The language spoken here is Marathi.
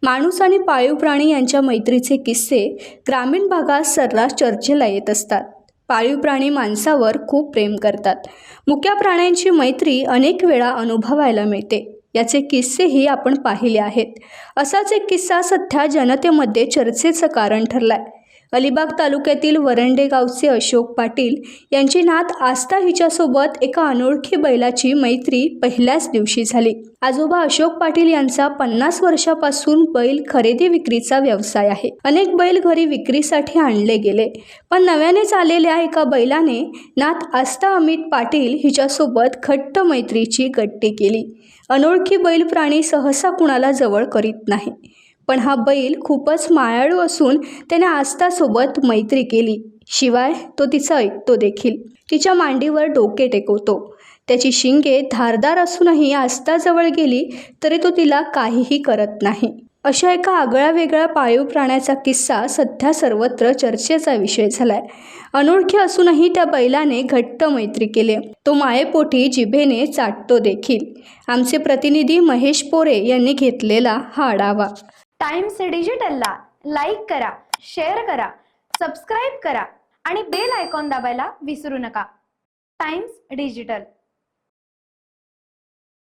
माणूस आणि पाळीव प्राणी यांच्या मैत्रीचे किस्से ग्रामीण भागात सर्रास चर्चेला येत असतात. पाळीव प्राणी माणसावर खूप प्रेम करतात. मुक्या प्राण्यांची मैत्री अनेक वेळा अनुभवायला मिळते. याचे किस्सेही आपण पाहिले आहेत. असाच एक किस्सा सध्या जनतेमध्ये चर्चेचं कारण ठरलाय. अलिबाग तालुक्यातील वरंडे गावचे अशोक पाटील यांची नात आस्था हिच्यासोबत एका अनोळखी बैलाची मैत्री पहिल्याच दिवशी झाली. आजोबा अशोक पाटील यांचा 50 वर्षापासून बैल खरेदी विक्रीचा व्यवसाय आहे. अनेक बैल घरी विक्रीसाठी आणले गेले, पण नव्यानेच आलेल्या एका बैलाने नात आस्था अमित पाटील हिच्यासोबत घट्ट मैत्रीची गट्टी केली. अनोळखी बैल प्राणी सहसा कुणाला जवळ करीत नाही, पण हा बैल खूपच मायाळू असून त्याने आस्थासोबत मैत्री केली. शिवाय तो तिचं ऐकतो देखील. तिच्या मांडीवर डोके टेकवतो. त्याची शिंगे धारदार असूनही आस्थाजवळ गेली तरी तो तिला काहीही करत नाही. अशा एका आगळ्या वेगळ्या पाळीव प्राण्याचा किस्सा सध्या सर्वत्र चर्चेचा विषय झालाय. अनोळखी असूनही त्या बैलाने घट्ट मैत्री केली. तो मायेपोटी जिभेने चाटतो देखील. आमचे प्रतिनिधी महेश पोरे यांनी घेतलेला हा आढावा. टाइम्स डिजिटलला लाईक करा, शेअर करा, सबस्क्राईब करा आणि बेल आयकॉन दाबायला विसरू नका. Times digital.